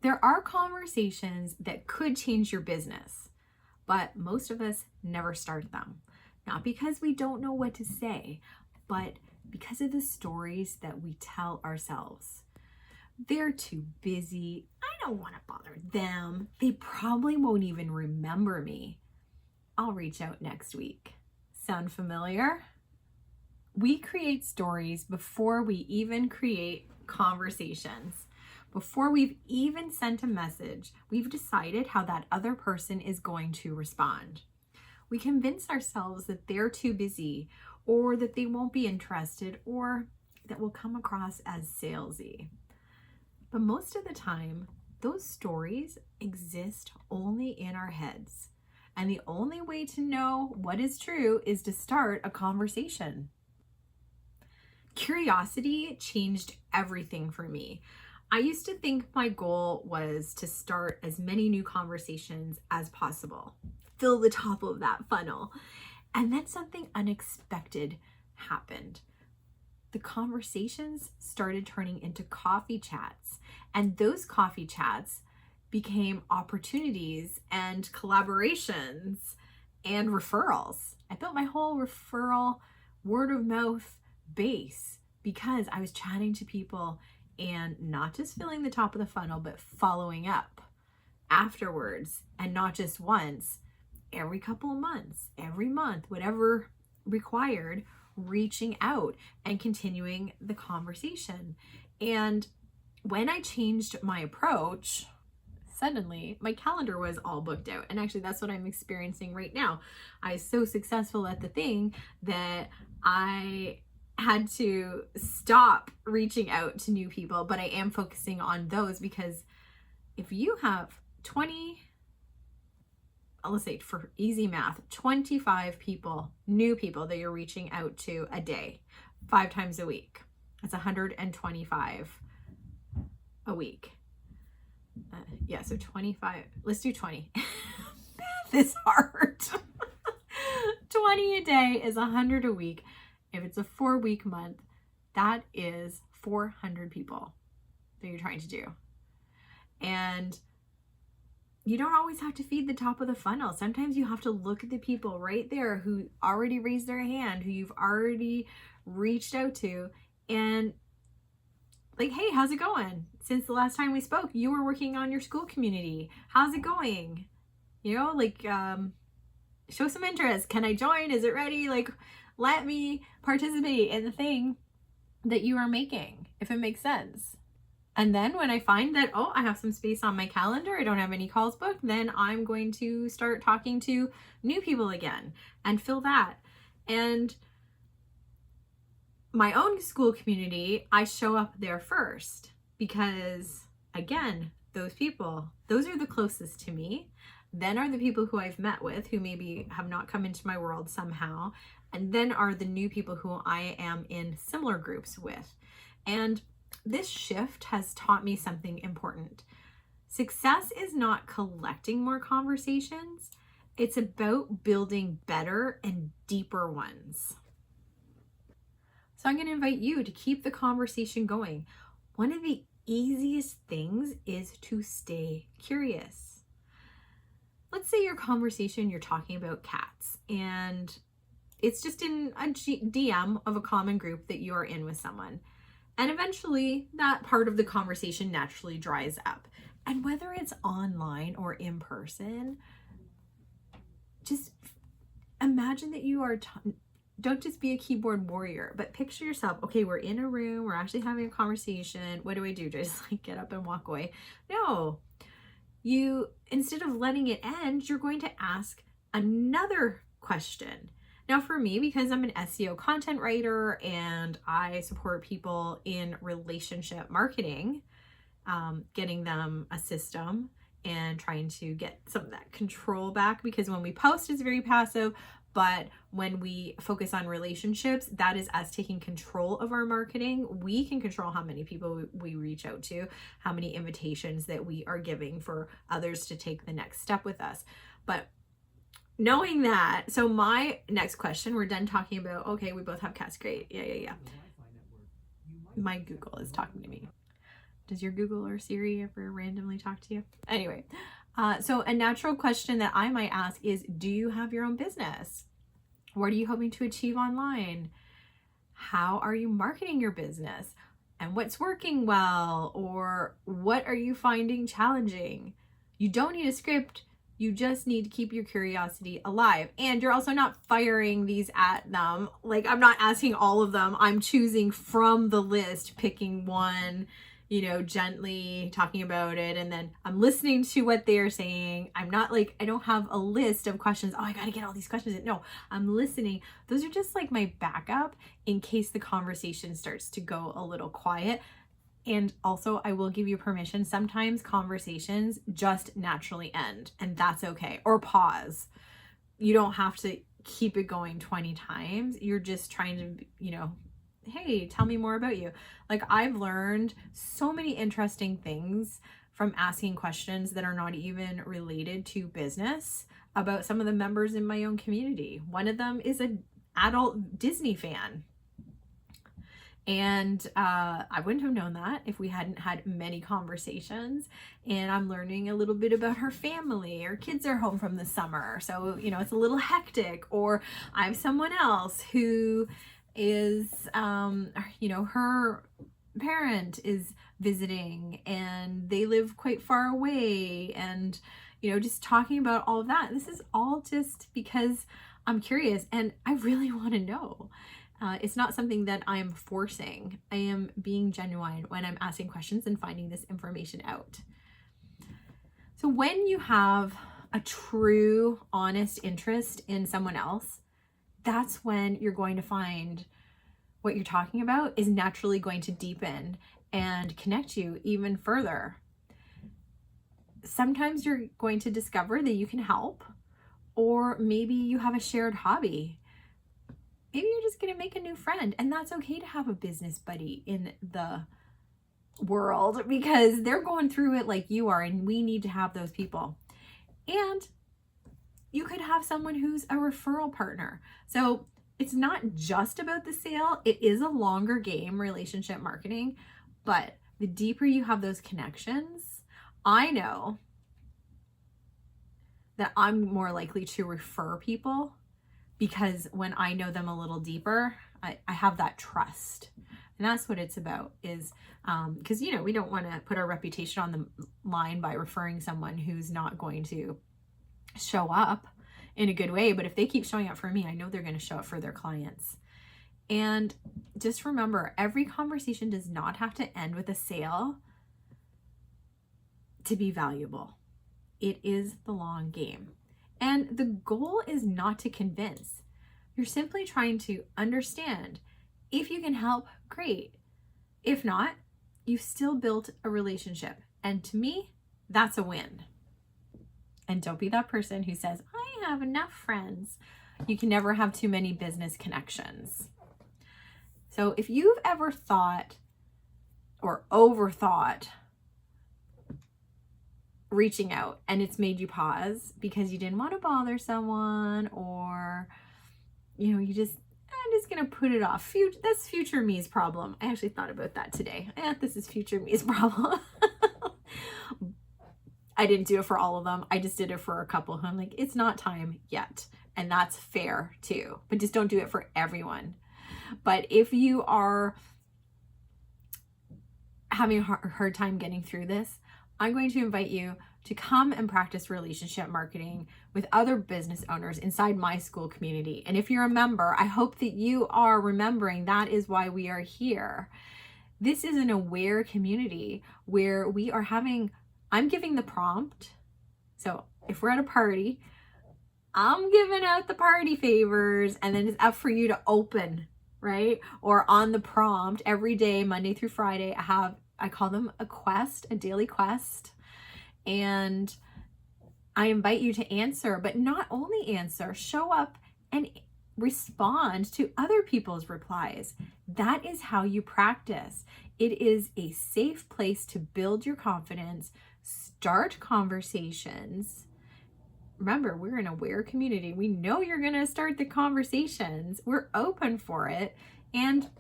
There are conversations that could change your business, but most of us never start them. Not because we don't know what to say, but because of the stories that we tell ourselves. They're too busy. I don't want to bother them. They probably won't even remember me. I'll reach out next week. Sound familiar? We create stories before we even create conversations. Before we've even sent a message, we've decided how that other person is going to respond. We convince ourselves that they're too busy, or that they won't be interested, or that we'll come across as salesy. But most of the time, those stories exist only in our heads. And the only way to know what is true is to start a conversation. Curiosity changed everything for me. I used to think my goal was to start as many new conversations as possible, fill the top of that funnel. And then something unexpected happened. The conversations started turning into coffee chats, and those coffee chats became opportunities and collaborations and referrals. I built my whole referral word of mouth base because I was chatting to people and not just filling the top of the funnel, but following up afterwards, and not just once, every couple of months, every month, whatever required, reaching out and continuing the conversation. And when I changed my approach, suddenly my calendar was all booked out. And actually, that's what I'm experiencing right now. I was so successful at the thing that I had to stop reaching out to new people, but I am focusing on those, because if you have 20, let's say for easy math, 25 people, new people that you're reaching out to a day, 5 times a week, that's 125 a week. So 25, let's do 20. Math is hard. 20 a day is 100 a week. If it's a 4-week month, that is 400 people that you're trying to do. And you don't always have to feed the top of the funnel. Sometimes you have to look at the people right there who already raised their hand, who you've already reached out to, and like, hey, how's it going? Since the last time we spoke, you were working on your school community. How's it going? Show some interest. Can I join? Is it ready? Let me participate in the thing that you are making, if it makes sense. And then when I find that, I have some space on my calendar, I don't have any calls booked, then I'm going to start talking to new people again and fill that. And my own school community, I show up there first because, again, those people, those are the closest to me. Then are the people who I've met with who maybe have not come into my world somehow. And then are the new people who I am in similar groups with. And this shift has taught me something important. Success is not collecting more conversations. It's about building better and deeper ones. So I'm going to invite you to keep the conversation going. One of the easiest things is to stay curious. Let's say your conversation, you're talking about cats, and it's just in a DM of a common group that you're in with someone. And eventually that part of the conversation naturally dries up. And whether it's online or in person, just imagine that you are, don't just be a keyboard warrior, but picture yourself, okay, we're in a room, we're actually having a conversation. What do I do? Just get up and walk away? No, you, instead of letting it end, you're going to ask another question. Now for me, because I'm an SEO content writer and I support people in relationship marketing, getting them a system and trying to get some of that control back, because when we post, it's very passive, but when we focus on relationships, that is us taking control of our marketing. We can control how many people we reach out to, how many invitations that we are giving for others to take the next step with us. But knowing that, so my next question, we're done talking about, okay, we both have cats, great, yeah. My Google is talking to me. Does your Google or Siri ever randomly talk to you? Anyway, so a natural question that I might ask is, do you have your own business? What are you hoping to achieve online? How are you marketing your business? And what's working well? Or what are you finding challenging? You don't need a script. You just need to keep your curiosity alive. And you're also not firing these at them. Like, I'm not asking all of them. I'm choosing from the list, picking one, gently talking about it. And then I'm listening to what they're saying. I'm not like, I don't have a list of questions. Oh, I got to get all these questions in. No, I'm listening. Those are just like my backup in case the conversation starts to go a little quiet. And also, I will give you permission. Sometimes conversations just naturally end, and that's okay. Or pause. You don't have to keep it going 20 times. You're just trying to, hey, tell me more about you. Like, I've learned so many interesting things from asking questions that are not even related to business about some of the members in my own community. One of them is an adult Disney fan. And I wouldn't have known that if we hadn't had many conversations. And I'm learning a little bit about her family. Her kids are home from the summer, so it's a little hectic. Or I have someone else who is her parent is visiting and they live quite far away, and just talking about all of that. This is all just because I'm curious and I really want to know. It's not something that I'm forcing. I am being genuine when I'm asking questions and finding this information out. So when you have a true, honest interest in someone else, that's when you're going to find what you're talking about is naturally going to deepen and connect you even further. Sometimes you're going to discover that you can help, or maybe you have a shared hobby. Maybe you're just going to make a new friend, and that's okay to have a business buddy in the world because they're going through it like you are, and we need to have those people. And you could have someone who's a referral partner. So it's not just about the sale. It is a longer game, relationship marketing, but the deeper you have those connections, I know that I'm more likely to refer people because when I know them a little deeper, I have that trust. And that's what it's about, is because, we don't want to put our reputation on the line by referring someone who's not going to show up in a good way. But if they keep showing up for me, I know they're going to show up for their clients. And just remember, every conversation does not have to end with a sale to be valuable. It is the long game. And the goal is not to convince. You're simply trying to understand. If you can help, great. If not, you've still built a relationship. And to me, that's a win. And don't be that person who says, I have enough friends. You can never have too many business connections. So if you've ever thought or overthought reaching out and it's made you pause because you didn't want to bother someone, or I'm just gonna put it off. That's future me's problem. I actually thought about that today. This is future me's problem. I didn't do it for all of them. I just did it for a couple who I'm like, it's not time yet. And that's fair too, but just don't do it for everyone. But if you are having a hard time getting through this, I'm going to invite you to come and practice relationship marketing with other business owners inside my school community. And if you're a member, I hope that you are remembering that is why we are here. This is an aware community where I'm giving the prompt. So if we're at a party, I'm giving out the party favors, and then it's up for you to open, right? Or on the prompt every day, Monday through Friday, I call them a quest, a daily quest. And I invite you to answer, but not only answer, show up and respond to other people's replies. That is how you practice. It is a safe place to build your confidence, start conversations. Remember, we're an aware community. We know you're going to start the conversations. We're open for it. And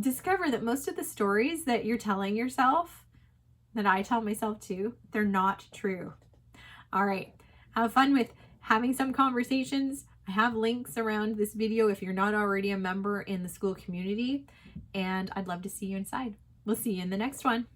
discover that most of the stories that you're telling yourself that I tell myself too, they're not true. All right, have fun with having some conversations. I have links around this video if you're not already a member in the school community, and I'd love to see you inside. We'll see you in the next one.